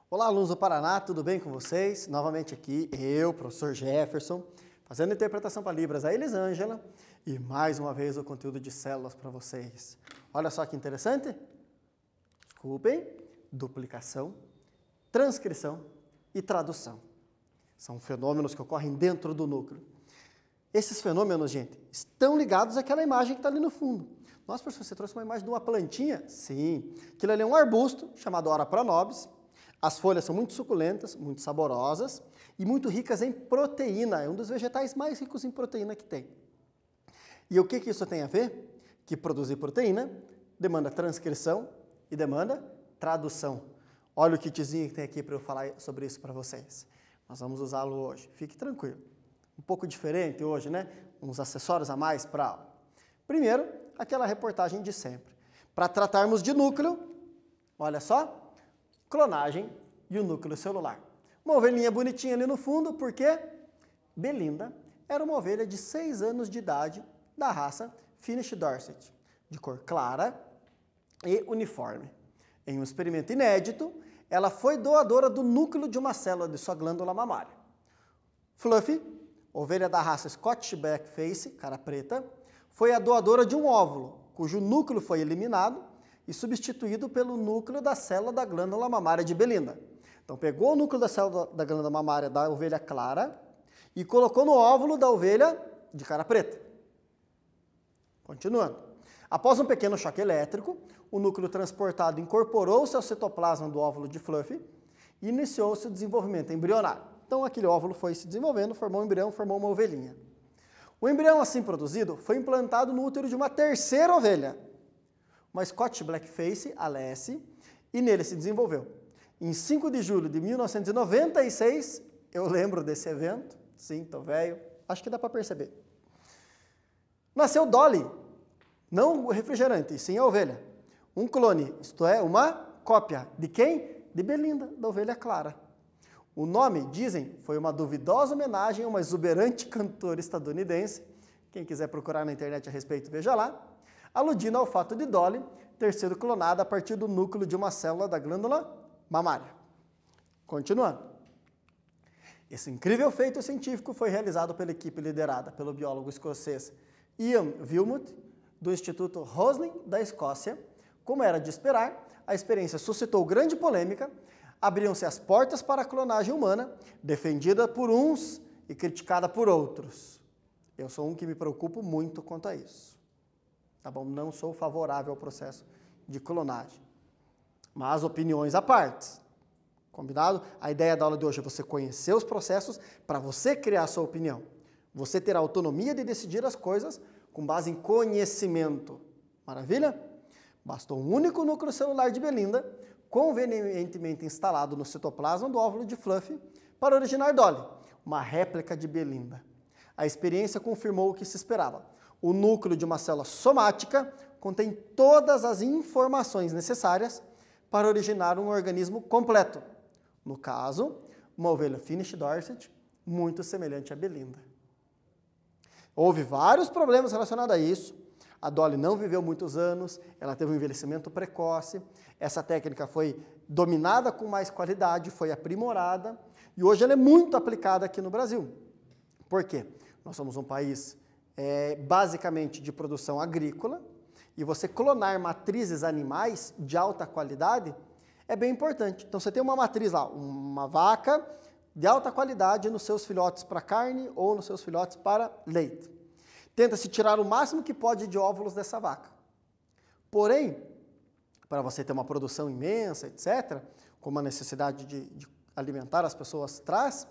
Olá, alunos do Paraná, tudo bem com vocês? Novamente aqui, eu, professor Jefferson, fazendo interpretação para Libras, a Elisângela, e mais uma vez o conteúdo de células para vocês. Olha só que interessante. Desculpem, duplicação, transcrição e tradução. São fenômenos que ocorrem dentro do núcleo. Esses fenômenos, gente, estão ligados àquela imagem que está ali no fundo. Nossa, professor, você trouxe uma imagem de uma plantinha? Sim. Aquilo ali é um arbusto chamado Ora pronobis. As folhas são muito suculentas, muito saborosas e muito ricas em proteína. É um dos vegetais mais ricos em proteína que tem. E o que isso tem a ver? Que produzir proteína demanda transcrição e demanda tradução. Olha o kitzinho que tem aqui para eu falar sobre isso para vocês. Nós vamos usá-lo hoje. Fique tranquilo. Um pouco diferente hoje, né? Uns acessórios a mais para a aula. Primeiro, aquela reportagem de sempre. Para tratarmos de núcleo, olha só. Clonagem e o núcleo celular. Uma ovelhinha bonitinha ali no fundo, porque Belinda era uma ovelha de 6 anos de idade da raça Finnish Dorset, de cor clara e uniforme. Em um experimento inédito, ela foi doadora do núcleo de uma célula de sua glândula mamária. Fluffy, ovelha da raça Scottish Blackface, cara preta, foi a doadora de um óvulo, cujo núcleo foi eliminado e substituído pelo núcleo da célula da glândula mamária de Belinda. Então pegou o núcleo da célula da glândula mamária da ovelha clara e colocou no óvulo da ovelha de cara preta. Continuando. Após um pequeno choque elétrico, o núcleo transportado incorporou-se ao citoplasma do óvulo de Fluffy e iniciou-se o desenvolvimento embrionário. Então aquele óvulo foi se desenvolvendo, formou um embrião, formou uma ovelhinha. O embrião assim produzido foi implantado no útero de uma terceira ovelha, uma Scottish Blackface, a Lassie, e nele se desenvolveu. Em 5 de julho de 1996, eu lembro desse evento, sim, tô velho, acho que dá para perceber. Nasceu Dolly, não o refrigerante, e sim a ovelha. Um clone, isto é, uma cópia. De quem? De Belinda, da ovelha clara. O nome, dizem, foi uma duvidosa homenagem a uma exuberante cantora estadunidense. Quem quiser procurar na internet a respeito, veja lá. Aludindo ao fato de Dolly ter sido clonada a partir do núcleo de uma célula da glândula mamária. Continuando. Esse incrível feito científico foi realizado pela equipe liderada pelo biólogo escocês Ian Wilmut, do Instituto Roslin, da Escócia. Como era de esperar, a experiência suscitou grande polêmica, abriam-se as portas para a clonagem humana, defendida por uns e criticada por outros. Eu sou um que me preocupo muito quanto a isso. Tá bom? Não sou favorável ao processo de clonagem. Mas opiniões à parte. Combinado? A ideia da aula de hoje é você conhecer os processos para você criar a sua opinião. Você ter a autonomia de decidir as coisas com base em conhecimento. Maravilha? Bastou um único núcleo celular de Belinda, convenientemente instalado no citoplasma do óvulo de Fluffy, para originar Dolly, uma réplica de Belinda. A experiência confirmou o que se esperava. O núcleo de uma célula somática contém todas as informações necessárias para originar um organismo completo. No caso, uma ovelha Finnish Dorset, muito semelhante a Belinda. Houve vários problemas relacionados a isso. A Dolly não viveu muitos anos, ela teve um envelhecimento precoce. Essa técnica foi dominada com mais qualidade, foi aprimorada e hoje ela é muito aplicada aqui no Brasil. Por quê? Nós somos um país basicamente de produção agrícola, e você clonar matrizes animais de alta qualidade é bem importante. Então você tem uma matriz lá, uma vaca de alta qualidade nos seus filhotes para carne ou nos seus filhotes para leite. Tenta-se tirar o máximo que pode de óvulos dessa vaca. Porém, para você ter uma produção imensa, etc., como a necessidade de alimentar as pessoas traz,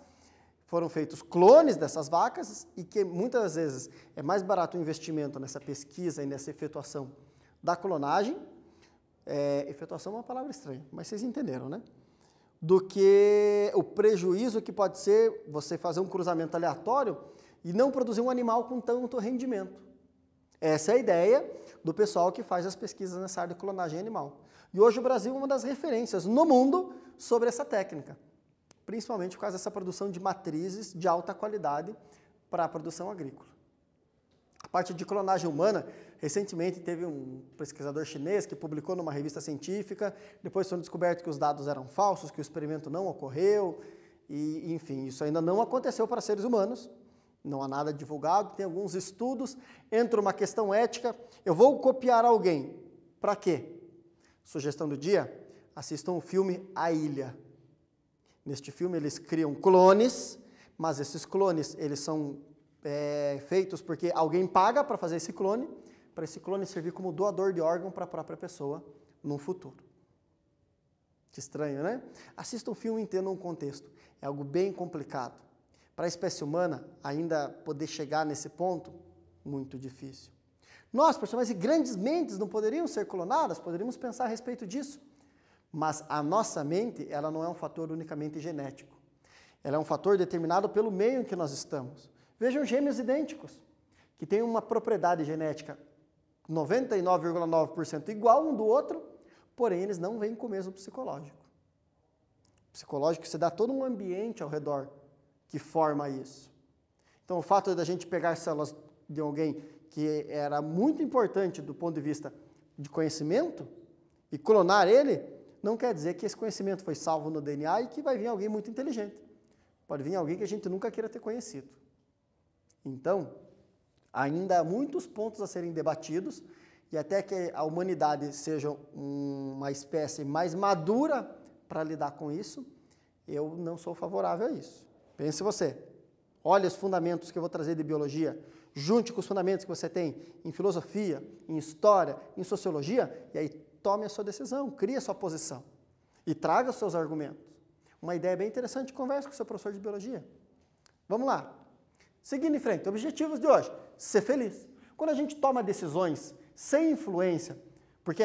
foram feitos clones dessas vacas e que muitas vezes é mais barato o investimento nessa pesquisa e nessa efetuação da clonagem. Efetuação é uma palavra estranha, mas vocês entenderam, né? Do que o prejuízo que pode ser você fazer um cruzamento aleatório e não produzir um animal com tanto rendimento. Essa é a ideia do pessoal que faz as pesquisas nessa área de clonagem animal. E hoje o Brasil é uma das referências no mundo sobre essa técnica, principalmente por causa dessa produção de matrizes de alta qualidade para a produção agrícola. A parte de clonagem humana, recentemente teve um pesquisador chinês que publicou numa revista científica, depois foi descoberto que os dados eram falsos, que o experimento não ocorreu, e enfim, isso ainda não aconteceu para seres humanos, não há nada divulgado, tem alguns estudos, entra uma questão ética, eu vou copiar alguém, para quê? Sugestão do dia, assistam o filme A Ilha. Neste filme eles criam clones, mas esses clones eles são feitos porque alguém paga para fazer esse clone, para esse clone servir como doador de órgão para a própria pessoa no futuro. Que estranho, né? Assista o filme e entenda um contexto. É algo bem complicado. Para a espécie humana, ainda poder chegar nesse ponto, muito difícil. Nós, pessoas, e grandes mentes não poderiam ser clonadas? Poderíamos pensar a respeito disso. Mas a nossa mente, ela não é um fator unicamente genético. Ela é um fator determinado pelo meio em que nós estamos. Vejam gêmeos idênticos, que têm uma propriedade genética 99,9% igual um do outro, porém eles não vêm com o mesmo psicológico. O psicológico se dá todo um ambiente ao redor que forma isso. Então o fato da gente pegar células de alguém que era muito importante do ponto de vista de conhecimento e clonar ele, não quer dizer que esse conhecimento foi salvo no DNA e que vai vir alguém muito inteligente. Pode vir alguém que a gente nunca queira ter conhecido. Então, ainda há muitos pontos a serem debatidos e até que a humanidade seja uma espécie mais madura para lidar com isso, eu não sou favorável a isso. Pense você, olhe os fundamentos que eu vou trazer de biologia, junte com os fundamentos que você tem em filosofia, em história, em sociologia, e aí tome a sua decisão, crie a sua posição e traga os seus argumentos. Uma ideia bem interessante, converse com o seu professor de biologia. Vamos lá. Seguindo em frente, objetivos de hoje, ser feliz. Quando a gente toma decisões sem influência, porque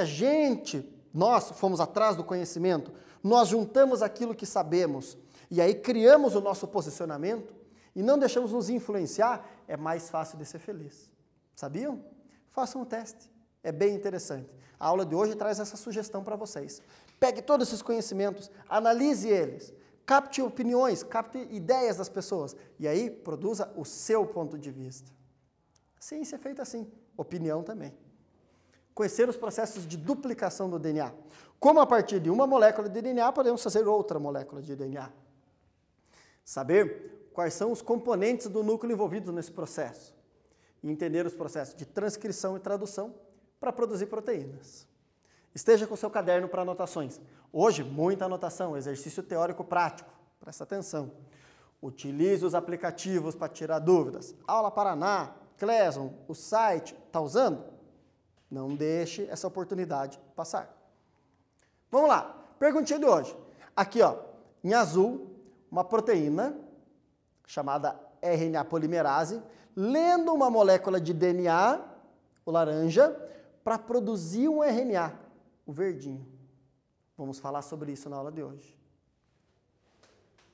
nós fomos atrás do conhecimento, nós juntamos aquilo que sabemos e aí criamos o nosso posicionamento e não deixamos nos influenciar, é mais fácil de ser feliz. Sabiam? Façam um teste, é bem interessante. A aula de hoje traz essa sugestão para vocês. Pegue todos esses conhecimentos, analise eles, capte opiniões, capte ideias das pessoas e aí produza o seu ponto de vista. Ciência é feita assim, opinião também. Conhecer os processos de duplicação do DNA. Como a partir de uma molécula de DNA podemos fazer outra molécula de DNA. Saber quais são os componentes do núcleo envolvidos nesse processo. E entender os processos de transcrição e tradução para produzir proteínas. Esteja com seu caderno para anotações. Hoje, muita anotação, exercício teórico prático. Presta atenção. Utilize os aplicativos para tirar dúvidas. Aula Paraná, Cleson, o site, está usando? Não deixe essa oportunidade passar. Vamos lá, perguntinha de hoje. Aqui, ó, em azul, uma proteína chamada RNA polimerase, lendo uma molécula de DNA, o laranja, para produzir um RNA, o verdinho. Vamos falar sobre isso na aula de hoje.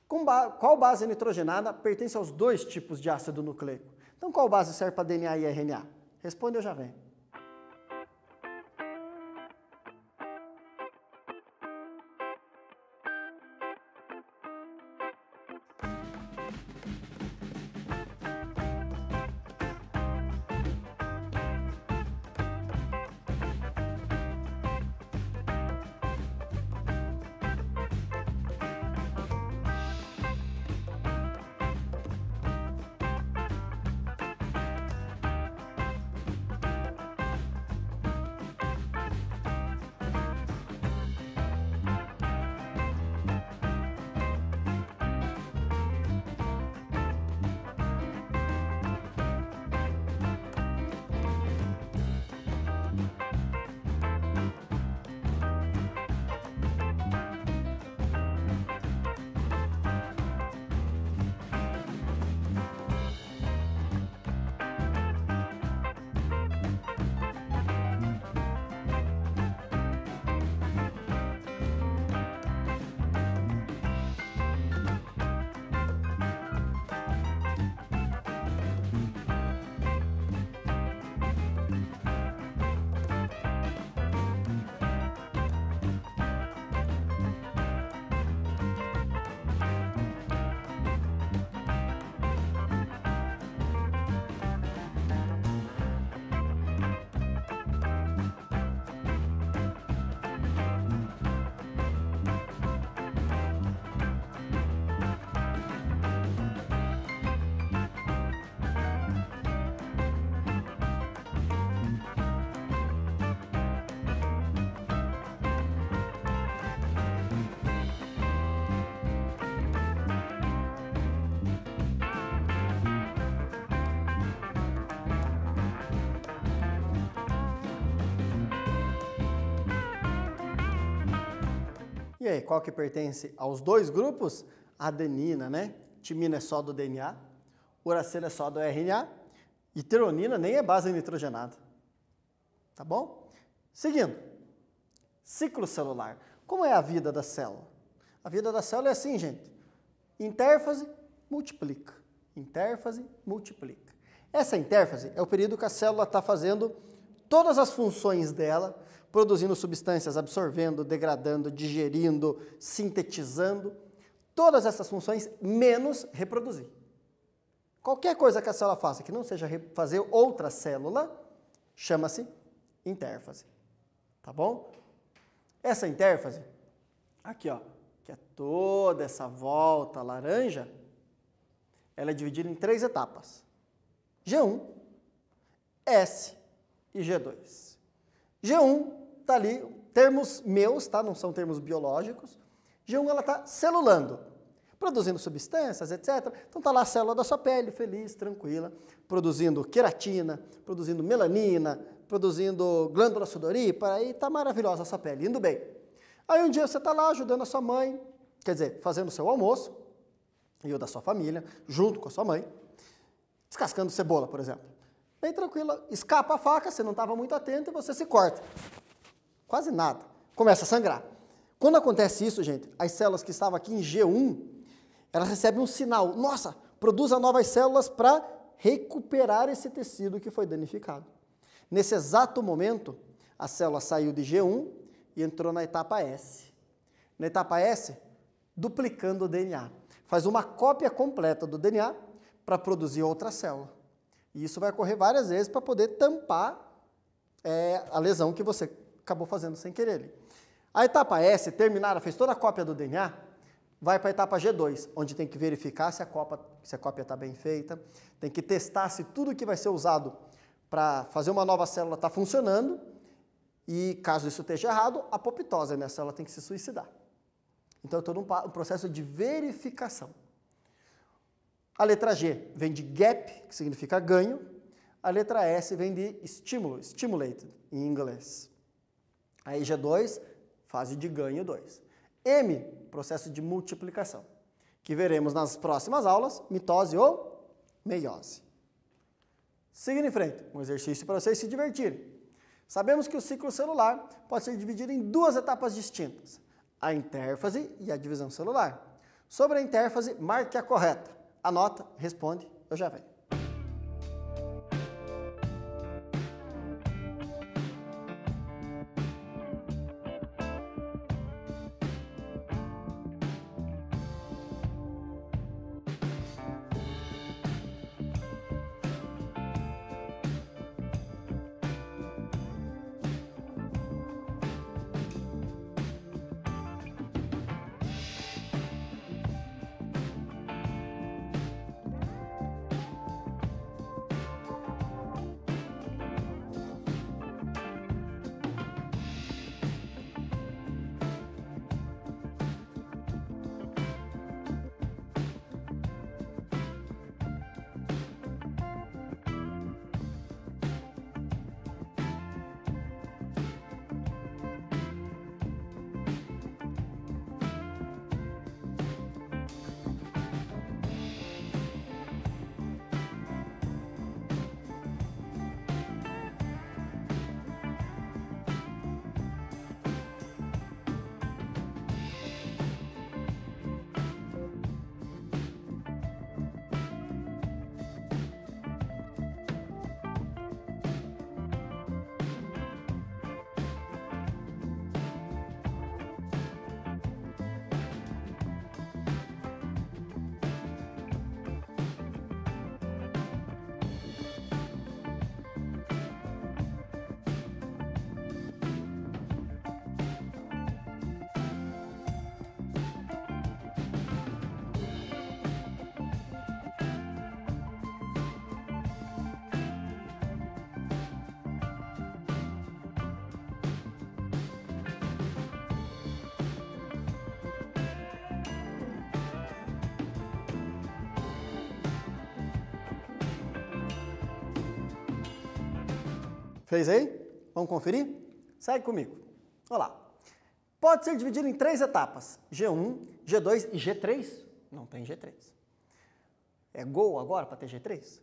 Qual base nitrogenada pertence aos dois tipos de ácido nucleico? Então, qual base serve para DNA e RNA? Responde, eu já venho. E aí, qual que pertence aos dois grupos? Adenina, né? Timina é só do DNA, uracilo é só do RNA e tironina nem é base nitrogenada. Tá bom? Seguindo. Ciclo celular. Como é a vida da célula? A vida da célula é assim, gente. Intérfase, multiplica. Intérfase, multiplica. Essa intérfase é o período que a célula está fazendo todas as funções dela, produzindo substâncias, absorvendo, degradando, digerindo, sintetizando. Todas essas funções, menos reproduzir. Qualquer coisa que a célula faça que não seja fazer outra célula, chama-se intérfase. Tá bom? Essa intérfase, aqui ó, que é toda essa volta laranja, ela é dividida em 3 etapas. G1, S e G2. G1 está ali, termos meus, tá? Não são termos biológicos. G1 ela está celulando, produzindo substâncias, etc. Então está lá a célula da sua pele, feliz, tranquila, produzindo queratina, produzindo melanina, produzindo glândula sudorípara, aí está maravilhosa a sua pele, indo bem. Aí um dia você está lá ajudando a sua mãe, quer dizer, fazendo o seu almoço, e o da sua família, junto com a sua mãe, descascando cebola, por exemplo. Bem tranquila, escapa a faca, você não estava muito atento e você se corta. Quase nada. Começa a sangrar. Quando acontece isso, gente, as células que estavam aqui em G1, elas recebem um sinal. Nossa, produza novas células para recuperar esse tecido que foi danificado. Nesse exato momento, a célula saiu de G1 e entrou na etapa S. Na etapa S, duplicando o DNA. Faz uma cópia completa do DNA para produzir outra célula. E isso vai ocorrer várias vezes para poder tampar a lesão que você acabou fazendo sem querer ali. A etapa S, terminada, fez toda a cópia do DNA, vai para a etapa G2, onde tem que verificar se a cópia está bem feita, tem que testar se tudo que vai ser usado para fazer uma nova célula está funcionando, e caso isso esteja errado, a apoptose, né? A célula tem que se suicidar. Então é todo um processo de verificação. A letra G vem de gap, que significa ganho. A letra S vem de estímulo, stimulated, em inglês. Aí G2, fase de ganho 2. M, processo de multiplicação, que veremos nas próximas aulas, mitose ou meiose. Seguindo em frente, um exercício para vocês se divertirem. Sabemos que o ciclo celular pode ser dividido em 2 etapas distintas, a intérfase e a divisão celular. Sobre a intérfase, marque a correta. Anota, responde, eu já venho. Fez aí? Vamos conferir? Segue comigo. Olha lá. Pode ser dividido em 3 etapas, G1, G2 e G3. Não tem G3. É gol agora para ter G3?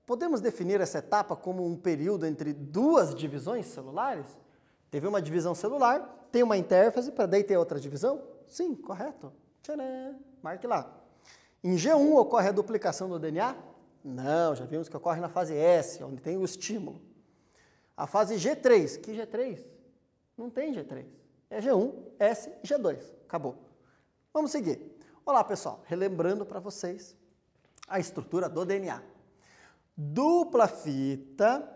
Podemos definir essa etapa como um período entre 2 divisões celulares? Teve uma divisão celular, tem uma interface, para daí ter outra divisão? Sim, correto. Tcharam, marque lá. Em G1 ocorre a duplicação do DNA? Não, já vimos que ocorre na fase S, onde tem o estímulo. A fase G3, que G3? Não tem G3. É G1, S e G2. Acabou. Vamos seguir. Olá, pessoal. Relembrando para vocês a estrutura do DNA. Dupla fita,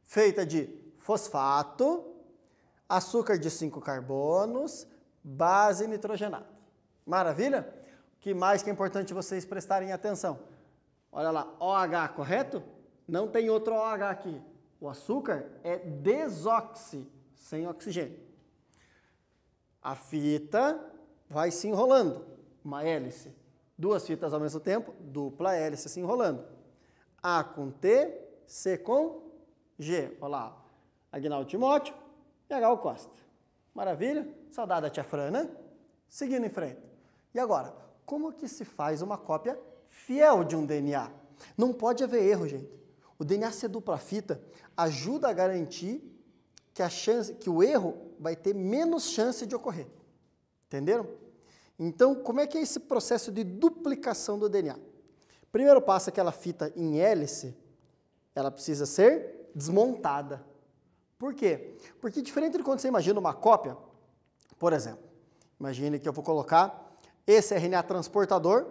feita de fosfato, açúcar de 5 carbonos, base nitrogenada. Maravilha? O que mais que é importante vocês prestarem atenção? Olha lá, OH, correto? Não tem outro OH aqui. O açúcar é desoxi, sem oxigênio. A fita vai se enrolando, uma hélice. 2 fitas ao mesmo tempo, dupla hélice se enrolando. A com T, C com G. Olha lá, Agnaldo Timóteo e H. Costa. Maravilha? Saudade da tia Fran, né? Seguindo em frente. E agora, como que se faz uma cópia fiel de um DNA? Não pode haver erro, gente. O DNA ser dupla fita ajuda a garantir que o erro vai ter menos chance de ocorrer. Entenderam? Então, como é que é esse processo de duplicação do DNA? Primeiro passo, aquela fita em hélice, ela precisa ser desmontada. Por quê? Porque diferente de quando você imagina uma cópia, por exemplo, imagine que eu vou colocar esse RNA transportador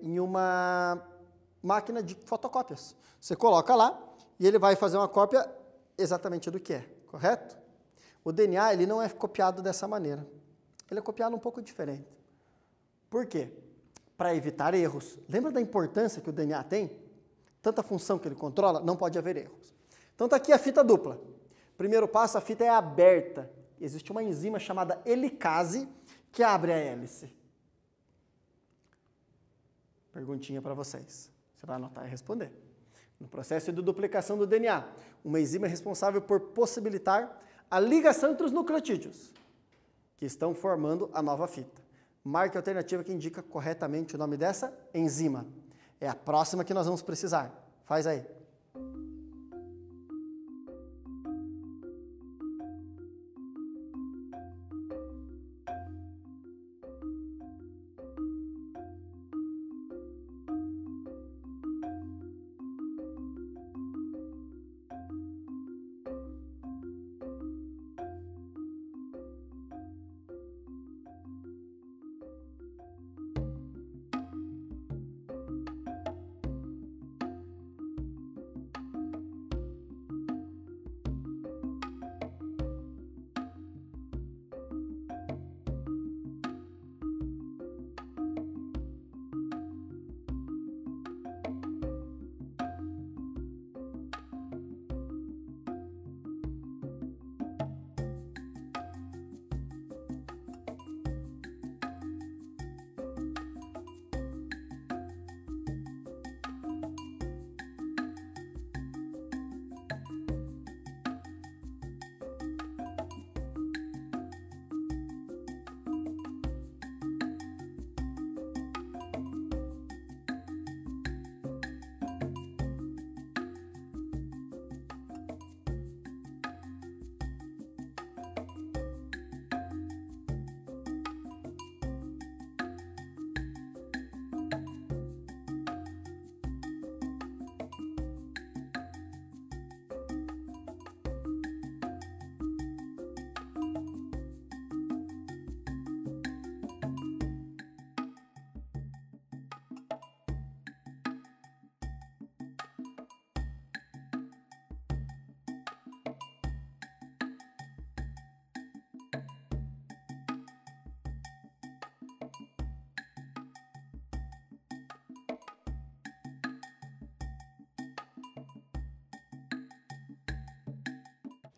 em uma máquina de fotocópias. Você coloca lá e ele vai fazer uma cópia exatamente do que é, correto? O DNA ele não é copiado dessa maneira. Ele é copiado um pouco diferente. Por quê? Para evitar erros. Lembra da importância que o DNA tem? Tanta função que ele controla, não pode haver erros. Então está aqui a fita dupla. Primeiro passo, a fita é aberta. Existe uma enzima chamada helicase que abre a hélice. Perguntinha para vocês. Você vai anotar e responder. No processo de duplicação do DNA, uma enzima é responsável por possibilitar a ligação entre os nucleotídeos, que estão formando a nova fita. Marque a alternativa que indica corretamente o nome dessa enzima. É a próxima que nós vamos precisar. Faz aí.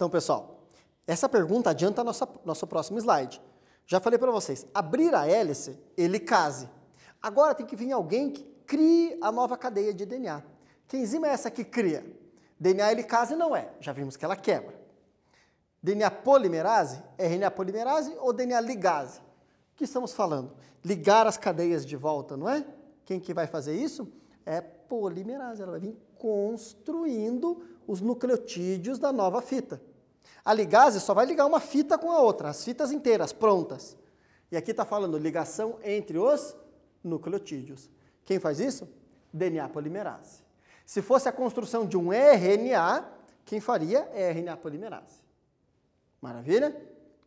Então, pessoal, essa pergunta adianta nosso próximo slide. Já falei para vocês, abrir a hélice, helicase. Agora tem que vir alguém que crie a nova cadeia de DNA. Que enzima é essa que cria? DNA helicase não é, já vimos que ela quebra. DNA polimerase? RNA polimerase ou DNA ligase? O que estamos falando? Ligar as cadeias de volta, não é? Quem que vai fazer isso? É polimerase, ela vai vir construindo os nucleotídeos da nova fita. A ligase só vai ligar uma fita com a outra, as fitas inteiras, prontas. E aqui está falando ligação entre os nucleotídeos. Quem faz isso? DNA polimerase. Se fosse a construção de um RNA, quem faria é RNA polimerase. Maravilha?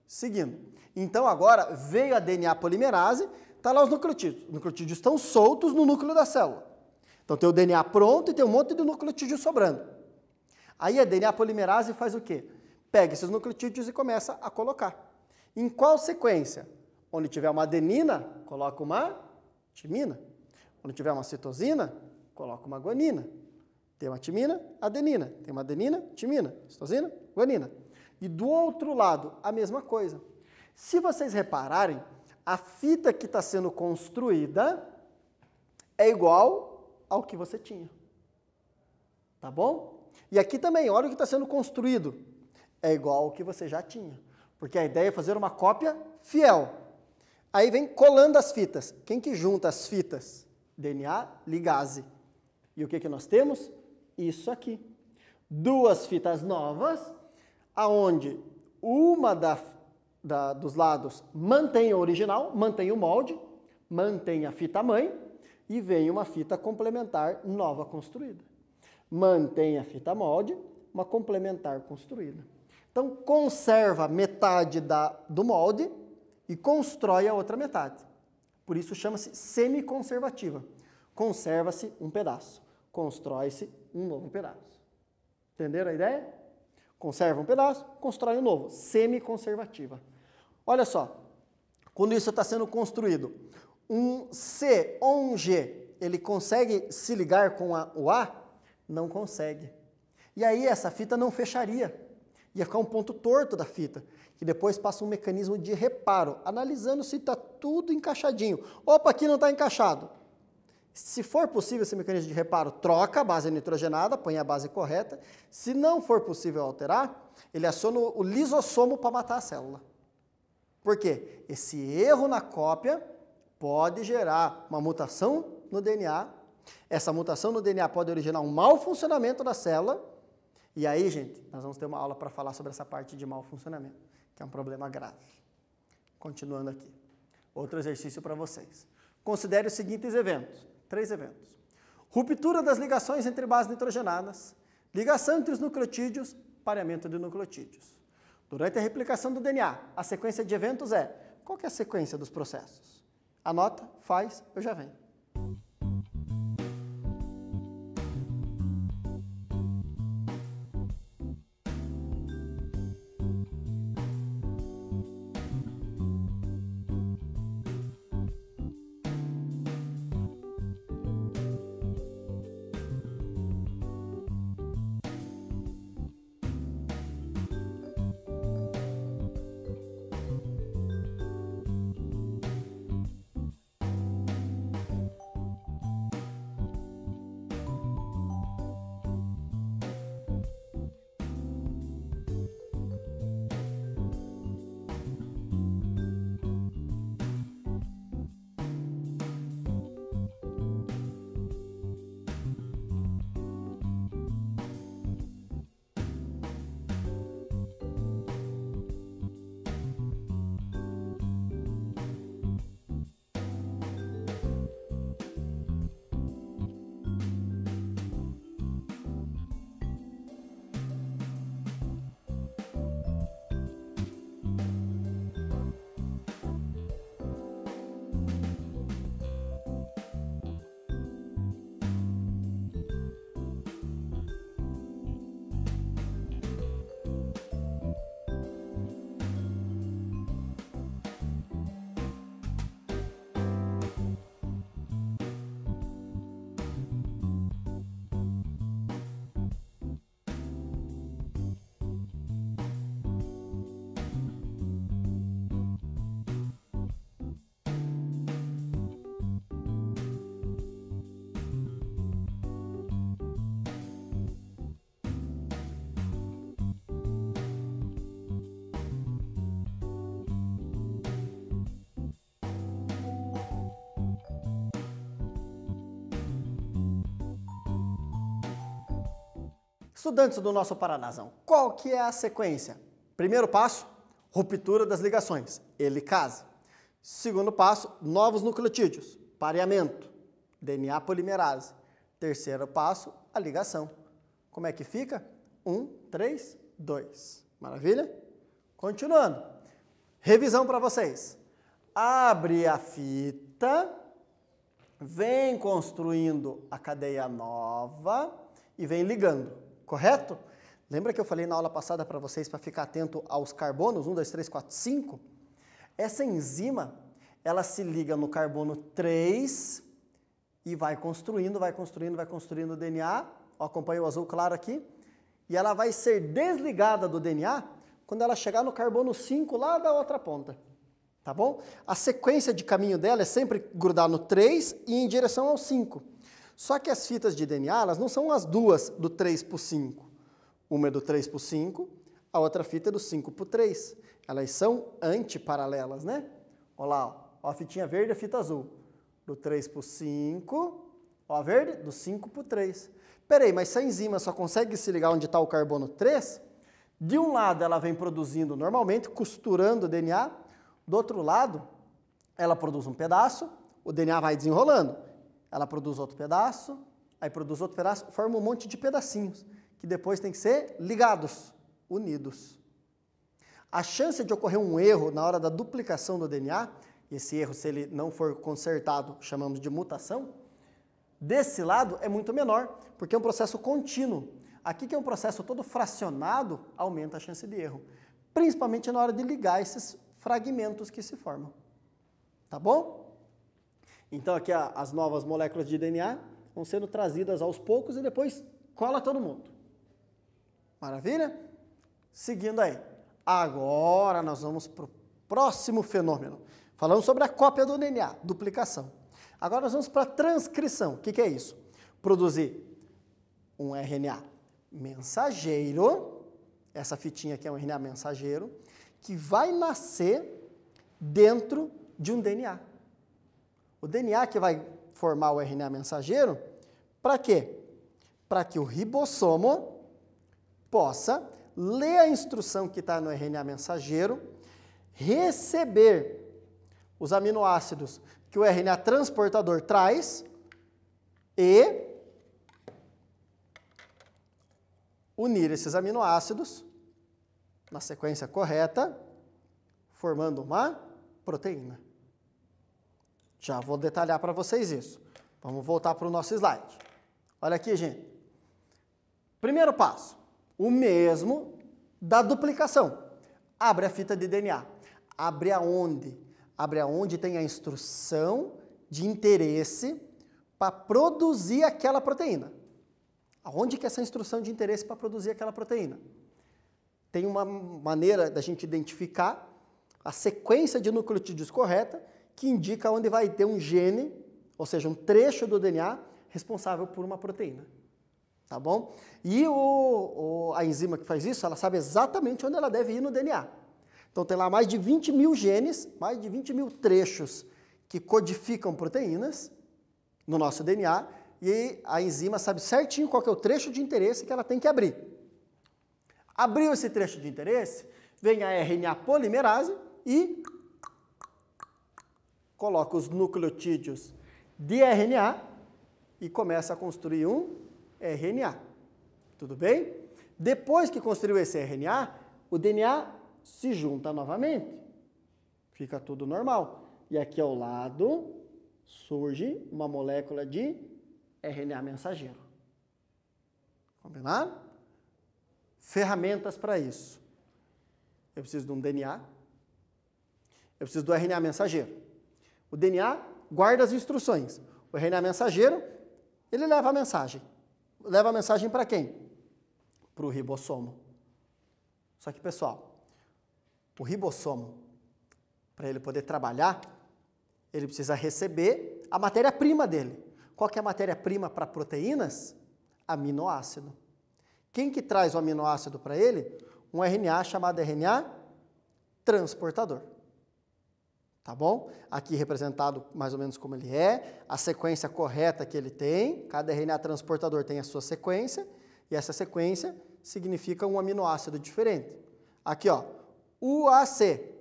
Seguindo. Então agora veio a DNA polimerase, está lá os nucleotídeos. Os nucleotídeos estão soltos no núcleo da célula. Então tem o DNA pronto e tem um monte de nucleotídeo sobrando. Aí a DNA polimerase faz o quê? Pega esses nucleotídeos e começa a colocar. Em qual sequência? Onde tiver uma adenina, coloca uma timina. Onde tiver uma citosina, coloca uma guanina. Tem uma timina, adenina. Tem uma adenina, timina. Citosina, guanina. E do outro lado, a mesma coisa. Se vocês repararem, a fita que está sendo construída é igual ao que você tinha. Tá bom? E aqui também, olha o que está sendo construído. É igual ao que você já tinha. Porque a ideia é fazer uma cópia fiel. Aí vem colando as fitas. Quem que junta as fitas? DNA ligase. E o que nós temos? Isso aqui. Duas fitas novas, aonde uma dos lados mantém a original, mantém o molde, mantém a fita mãe e vem uma fita complementar nova construída. Mantém a fita molde, uma complementar construída. Então, conserva metade do molde e constrói a outra metade. Por isso chama-se semiconservativa. Conserva-se um pedaço, constrói-se um novo pedaço. Entenderam a ideia? Conserva um pedaço, constrói um novo, semiconservativa. Olha só, quando isso está sendo construído, um C ou um G, ele consegue se ligar com o A? Não consegue. E aí essa fita não fecharia. Ia ficar um ponto torto da fita, que depois passa um mecanismo de reparo, analisando se está tudo encaixadinho. Opa, aqui não está encaixado. Se for possível esse mecanismo de reparo, troca a base nitrogenada, põe a base correta. Se não for possível alterar, ele aciona o lisossomo para matar a célula. Por quê? Esse erro na cópia pode gerar uma mutação no DNA. Essa mutação no DNA pode originar um mau funcionamento da célula. E aí, gente, nós vamos ter uma aula para falar sobre essa parte de mau funcionamento, que é um problema grave. Continuando aqui. Outro exercício para vocês. Considere os seguintes eventos. 3 eventos. Ruptura das ligações entre bases nitrogenadas, ligação entre os nucleotídeos, pareamento de nucleotídeos. Durante a replicação do DNA, a sequência de eventos é... Qual que é a sequência dos processos? Anota, faz, eu já venho. Estudantes do nosso Paranazão, qual que é a sequência? Primeiro passo, ruptura das ligações, helicase. Segundo passo, novos nucleotídeos, pareamento, DNA polimerase. Terceiro passo, a ligação. Como é que fica? 1, 3, 2. Maravilha? Continuando. Revisão para vocês. Abre a fita, vem construindo a cadeia nova e vem ligando, correto? Lembra que eu falei na aula passada para vocês para ficar atento aos carbonos, 1, 2, 3, 4, 5? Essa enzima, ela se liga no carbono 3 e vai construindo o DNA. Ó, acompanha o azul claro aqui. E ela vai ser desligada do DNA quando ela chegar no carbono 5 lá da outra ponta. Tá bom? A sequência de caminho dela é sempre grudar no 3 e em direção ao 5. Só que as fitas de DNA, elas não são as duas do 3 para o 5. Uma é do 3 para o 5, a outra fita é do 5 para o 3. Elas são antiparalelas, né? Olha lá, ó, a fitinha verde e a fita azul. Do 3 para o 5, ó a verde, do 5 para o 3. Peraí, mas se a enzima só consegue se ligar onde está o carbono 3, de um lado ela vem produzindo normalmente, costurando o DNA, do outro lado ela produz um pedaço, o DNA vai desenrolando. Ela produz outro pedaço, aí produz outro pedaço, forma um monte de pedacinhos, que depois tem que ser ligados, unidos. A chance de ocorrer um erro na hora da duplicação do DNA, esse erro, se ele não for consertado, chamamos de mutação, desse lado é muito menor, porque é um processo contínuo. Aqui que é um processo todo fracionado, aumenta a chance de erro, principalmente na hora de ligar esses fragmentos que se formam. Tá bom? Então aqui as novas moléculas de DNA vão sendo trazidas aos poucos e depois cola todo mundo. Maravilha? Seguindo aí. Agora nós vamos para o próximo fenômeno. Falamos sobre a cópia do DNA, duplicação. Agora nós vamos para a transcrição. O que é isso? Produzir um RNA mensageiro, essa fitinha aqui é um RNA mensageiro, que vai nascer dentro de um DNA. O DNA que vai formar o RNA mensageiro, para quê? Para que o ribossomo possa ler a instrução que está no RNA mensageiro, receber os aminoácidos que o RNA transportador traz e unir esses aminoácidos na sequência correta, formando uma proteína. Já vou detalhar para vocês isso. Vamos voltar para o nosso slide. Olha aqui, gente. Primeiro passo, o mesmo da duplicação. Abre a fita de DNA. Abre aonde? Abre aonde tem a instrução de interesse para produzir aquela proteína. Aonde que é essa instrução de interesse para produzir aquela proteína? Tem uma maneira da gente identificar a sequência de nucleotídeos correta que indica onde vai ter um gene, ou seja, um trecho do DNA responsável por uma proteína. Tá bom? E a enzima que faz isso, ela sabe exatamente onde ela deve ir no DNA. Então tem lá mais de 20 mil genes, mais de 20 mil trechos que codificam proteínas no nosso DNA e a enzima sabe certinho qual que é o trecho de interesse que ela tem que abrir. Abriu esse trecho de interesse, vem a RNA polimerase e coloca os nucleotídeos de RNA e começa a construir um RNA. Tudo bem? Depois que construiu esse RNA, o DNA se junta novamente. Fica tudo normal. E aqui ao lado surge uma molécula de RNA mensageiro. Combinado? Ferramentas para isso. Eu preciso de um DNA. Eu preciso do RNA mensageiro. O DNA guarda as instruções. O RNA mensageiro, ele leva a mensagem. Leva a mensagem para quem? Para o ribossomo. Só que, pessoal, o ribossomo, para ele poder trabalhar, ele precisa receber a matéria-prima dele. Qual que é a matéria-prima para proteínas? Aminoácido. Quem que traz o aminoácido para ele? Um RNA chamado RNA transportador. Tá bom? Aqui representado mais ou menos como ele é, a sequência correta que ele tem, cada RNA transportador tem a sua sequência, E essa sequência significa um aminoácido diferente. Aqui, ó, UAC,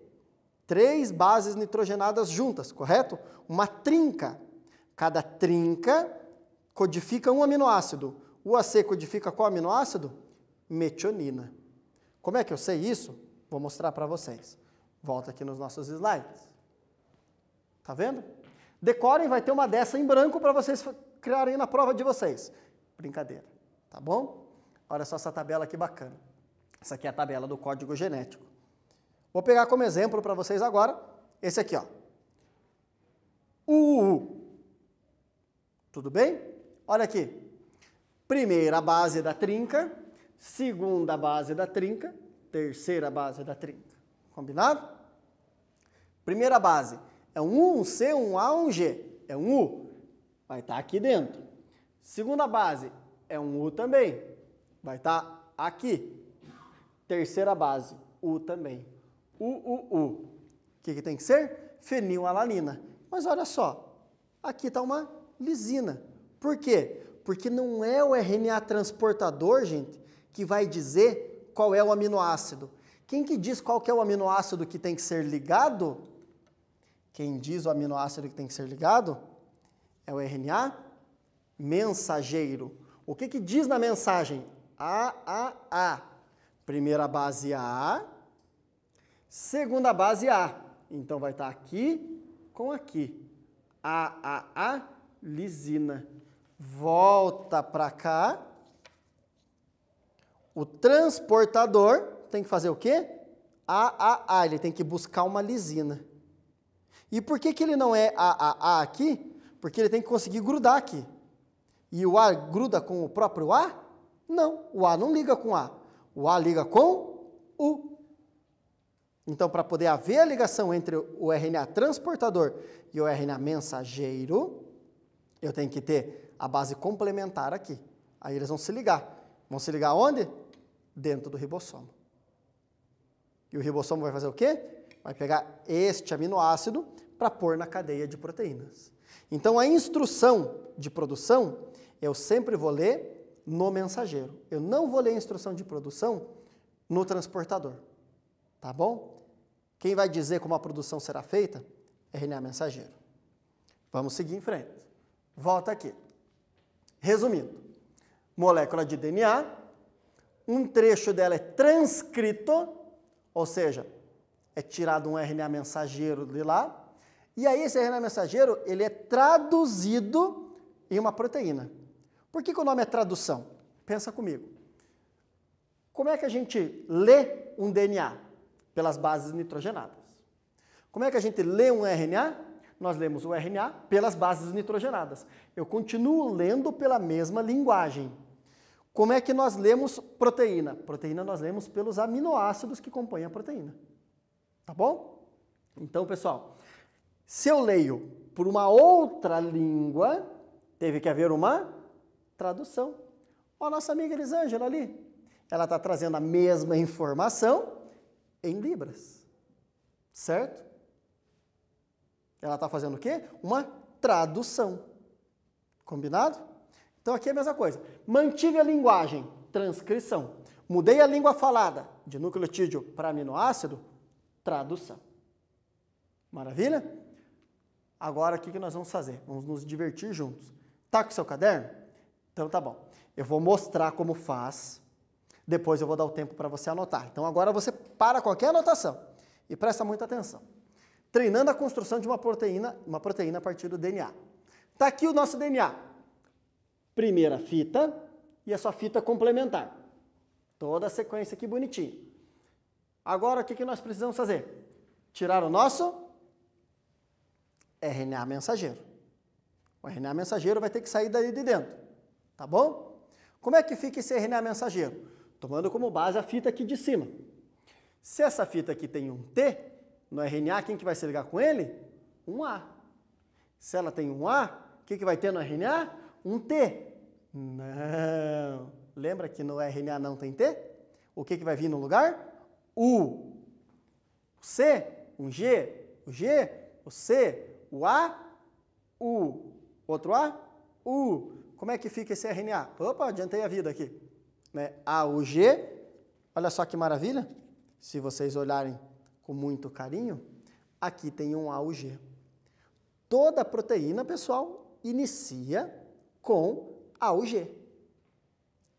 3 bases nitrogenadas juntas, correto? Uma trinca. Cada trinca codifica um aminoácido. UAC codifica qual aminoácido? Metionina. Como é que eu sei isso? Vou mostrar para vocês. Volta aqui nos nossos slides. Tá vendo? Decorem, vai ter uma dessa em branco para vocês criarem na prova de vocês. Brincadeira, tá bom? Olha só essa tabela aqui bacana. Essa aqui é a tabela do código genético. Vou pegar como exemplo para vocês agora esse aqui, ó. UU. Tudo bem? Olha aqui. Primeira base da trinca, segunda base da trinca, terceira base da trinca. Combinado? Primeira base é um U, um C, um A, um G. É um U. Vai estar aqui dentro. Segunda base é um U também. Vai estar aqui. Terceira base, U também. U. O que tem que ser? Fenilalanina. Mas olha só, aqui está uma lisina. Por quê? Porque não é o RNA transportador, gente, que vai dizer qual é o aminoácido. Quem que diz qual que é o aminoácido que tem que ser ligado? Quem diz o aminoácido que tem que ser ligado é o RNA mensageiro. O que diz na mensagem? A. Primeira base A, segunda base A. Então vai estar aqui com aqui. A, lisina. Volta para cá. O transportador tem que fazer o quê? A. Ele tem que buscar uma lisina. E por que ele não é A aqui? Porque ele tem que conseguir grudar aqui. E o A gruda com o próprio A? Não, o A não liga com A. O A liga com U. Então, para poder haver a ligação entre o RNA transportador e o RNA mensageiro, eu tenho que ter a base complementar aqui. Aí eles vão se ligar. Vão se ligar onde? Dentro do ribossomo. E o ribossomo vai fazer o quê? Vai pegar este aminoácido para pôr na cadeia de proteínas. Então, a instrução de produção, eu sempre vou ler no mensageiro. Eu não vou ler a instrução de produção no transportador. Tá bom? Quem vai dizer como a produção será feita? RNA mensageiro. Vamos seguir em frente. Volta aqui. Resumindo, molécula de DNA, um trecho dela é transcrito, ou seja, é tirado um RNA mensageiro de lá, e aí esse RNA mensageiro, ele é traduzido em uma proteína. Por que o nome é tradução? Pensa comigo. Como é que a gente lê um DNA? Pelas bases nitrogenadas. Como é que a gente lê um RNA? Nós lemos o RNA pelas bases nitrogenadas. Eu continuo lendo pela mesma linguagem. Como é que nós lemos proteína? Proteína nós lemos pelos aminoácidos que compõem a proteína. Tá bom? Então, pessoal, se eu leio por uma outra língua, teve que haver uma tradução. Ó, a nossa amiga Elisângela ali, ela está trazendo a mesma informação em libras, certo? Ela está fazendo o quê? Uma tradução. Combinado? Então aqui é a mesma coisa. Mantive a linguagem, transcrição. Mudei a língua falada de nucleotídeo para aminoácido, tradução. Maravilha? Agora o que nós vamos fazer? Vamos nos divertir juntos. Tá com o seu caderno? Então tá bom. Eu vou mostrar como faz. Depois eu vou dar o tempo para você anotar. Então agora você para qualquer anotação e presta muita atenção. Treinando a construção de uma proteína a partir do DNA. Está aqui o nosso DNA. Primeira fita e a sua fita complementar. Toda a sequência aqui bonitinha. Agora o que nós precisamos fazer? Tirar o nosso RNA mensageiro. O RNA mensageiro vai ter que sair daí de dentro. Tá bom? Como é que fica esse RNA mensageiro? Tomando como base a fita aqui de cima. Se essa fita aqui tem um T, no RNA, quem que vai se ligar com ele? Um A. Se ela tem um A, o que vai ter no RNA? Um T. Não. Lembra que no RNA não tem T? O que vai vir no lugar? U. O C, um G. O G, o C, o A, U. Outro A, U. Como é que fica esse RNA? Opa, adiantei a vida aqui. né? AUG. Olha só que maravilha. Se vocês olharem com muito carinho, aqui tem um AUG. Toda proteína, pessoal, inicia com AUG.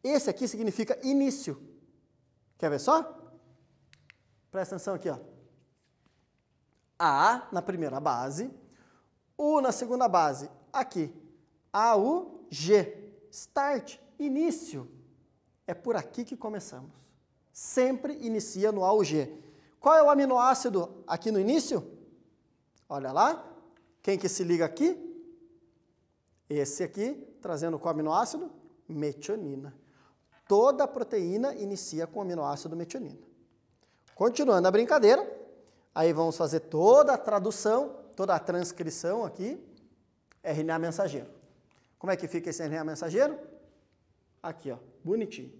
Esse aqui significa início. Quer ver só? Presta atenção aqui, ó. A na primeira base, U na segunda base, aqui. AUG, start, início. É por aqui que começamos. Sempre inicia no AUG. Qual é o aminoácido aqui no início? Olha lá. Quem que se liga aqui? Esse aqui, trazendo qual aminoácido? Metionina. Toda proteína inicia com o aminoácido metionina. Continuando a brincadeira, aí vamos fazer toda a tradução, toda a transcrição aqui, RNA mensageiro. Como é que fica esse RNA mensageiro? Aqui, ó, bonitinho.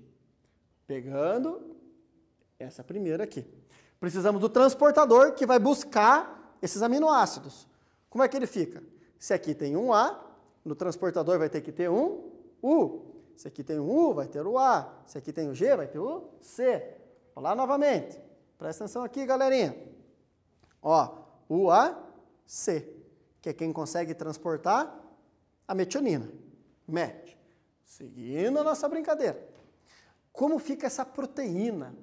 Pegando essa primeira aqui. Precisamos do transportador que vai buscar esses aminoácidos. Como é que ele fica? Se aqui tem um A, no transportador vai ter que ter um U. Se aqui tem um U, vai ter o A. Se aqui tem o G, vai ter o C. Vou lá novamente. Presta atenção aqui, galerinha. Ó, UAC, que é quem consegue transportar a metionina. MET. Seguindo a nossa brincadeira. Como fica essa proteína?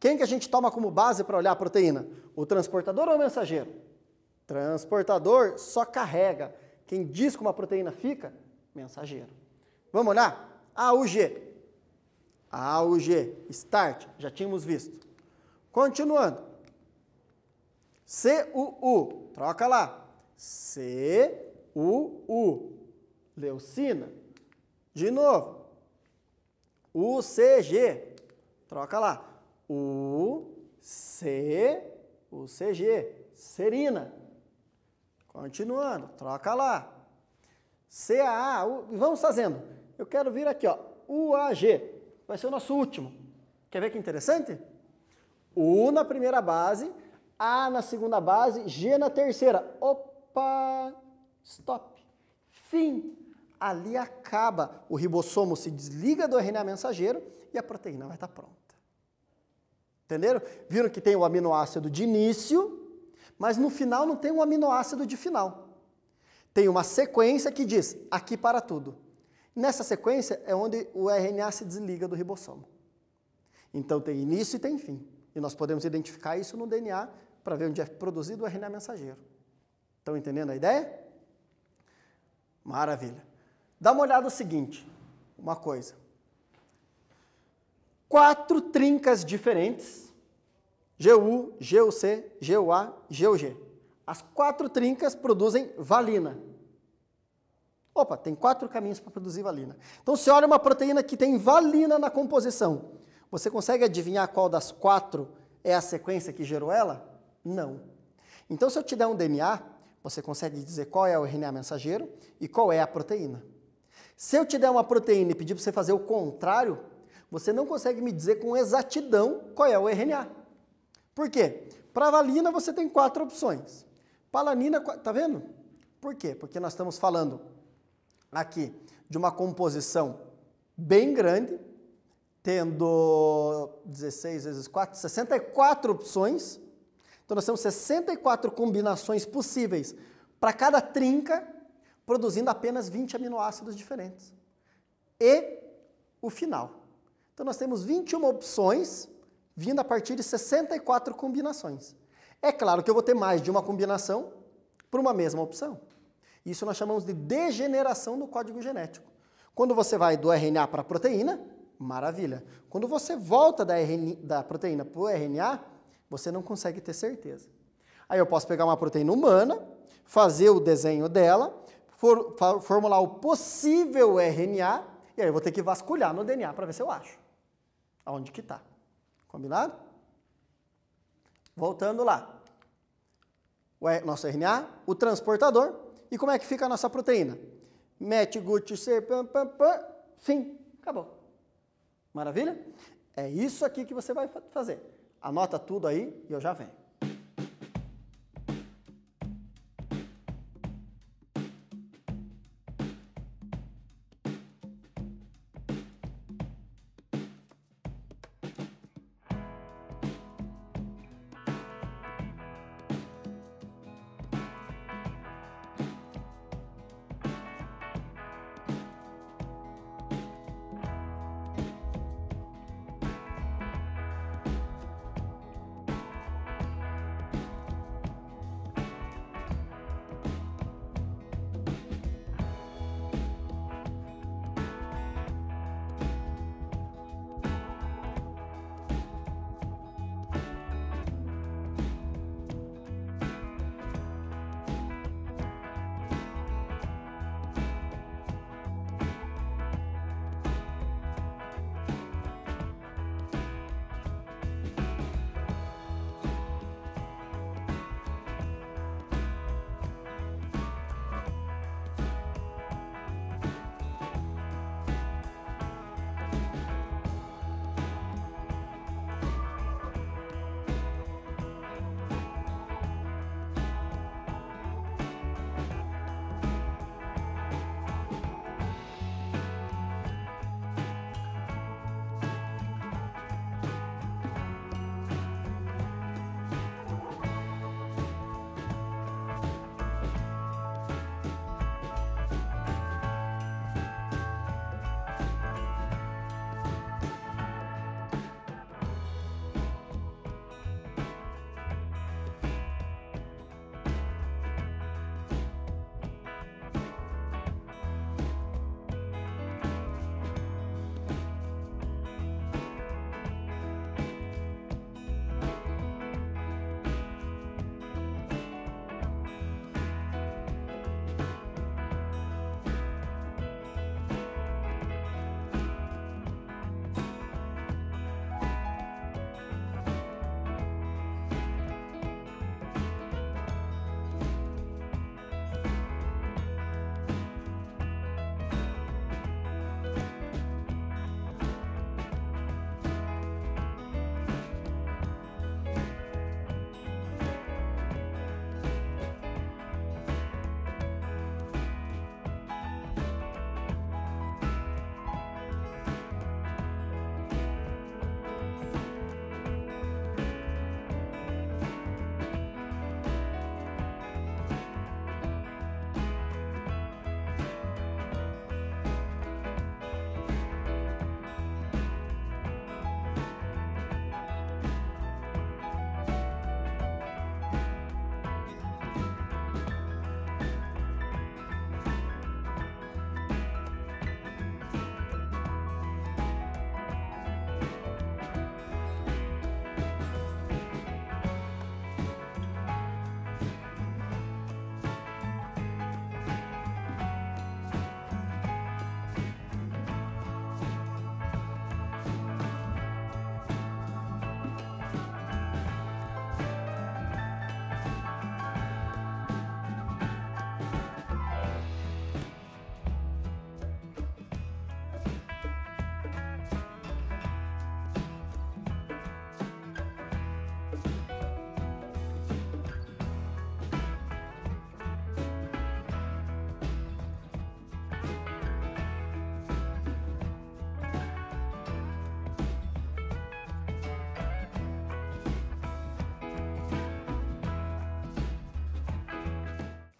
Quem que a gente toma como base para olhar a proteína? O transportador ou o mensageiro? Transportador só carrega. Quem diz como a proteína fica? Mensageiro. Vamos olhar? AUG. AUG, start, já tínhamos visto. Continuando. CUU, troca lá. CUU, leucina. De novo. UCG, troca lá. UCG, serina. Continuando, troca lá. CAA, vamos fazendo. Eu quero vir aqui, ó, UAG, vai ser o nosso último. Quer ver que interessante? U na primeira base, A na segunda base, G na terceira. Opa, stop, fim. Ali acaba, o ribossomo se desliga do RNA mensageiro e a proteína vai estar pronta. Entenderam? Viram que tem o aminoácido de início, mas no final não tem um aminoácido de final. Tem uma sequência que diz, aqui para tudo. Nessa sequência é onde o RNA se desliga do ribossomo. Então tem início e tem fim. E nós podemos identificar isso no DNA para ver onde é produzido o RNA mensageiro. Estão entendendo a ideia? Maravilha. Dá uma olhada no seguinte, uma coisa. 4 trincas diferentes, GU, GUC, GUA, GUG. As 4 trincas produzem valina. Opa, tem 4 caminhos para produzir valina. Então, se olha uma proteína que tem valina na composição, você consegue adivinhar qual das 4 é a sequência que gerou ela? Não. Então, se eu te der um DNA, você consegue dizer qual é o RNA mensageiro e qual é a proteína. Se eu te der uma proteína e pedir para você fazer o contrário, você não consegue me dizer com exatidão qual é o RNA. Por quê? Para a valina você tem 4 opções. Para a alanina, tá vendo? Por quê? Porque nós estamos falando aqui de uma composição bem grande, tendo 16 vezes 4, 64 opções. Então nós temos 64 combinações possíveis para cada trinca, produzindo apenas 20 aminoácidos diferentes. E o final. Então nós temos 21 opções vindo a partir de 64 combinações. É claro que eu vou ter mais de uma combinação para uma mesma opção. Isso nós chamamos de degeneração do código genético. Quando você vai do RNA para a proteína, maravilha. Quando você volta da proteína para o RNA, você não consegue ter certeza. Aí eu posso pegar uma proteína humana, fazer o desenho dela, formular o possível RNA, e aí eu vou ter que vasculhar no DNA para ver se eu acho. Aonde que está. Combinado? Voltando lá. O nosso RNA, o transportador, e como é que fica a nossa proteína? Mete, gut, ser, fim. Acabou. Maravilha? É isso aqui que você vai fazer. Anota tudo aí e eu já venho.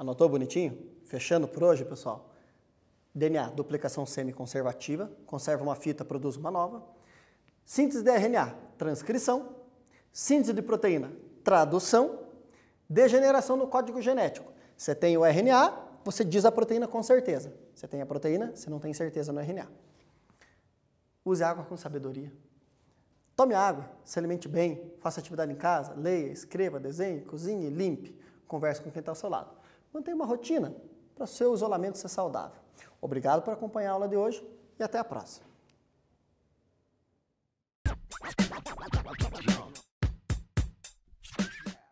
Anotou bonitinho? Fechando por hoje, pessoal. DNA, duplicação semiconservativa, conserva uma fita, produz uma nova. Síntese de RNA, transcrição. Síntese de proteína, tradução. Degeneração no código genético. Você tem o RNA, você diz a proteína com certeza. Você tem a proteína, você não tem certeza no RNA. Use água com sabedoria. Tome água, se alimente bem, faça atividade em casa, leia, escreva, desenhe, cozinhe, limpe. Converse com quem está ao seu lado. Mantenha uma rotina para o seu isolamento ser saudável. Obrigado por acompanhar a aula de hoje e até a próxima.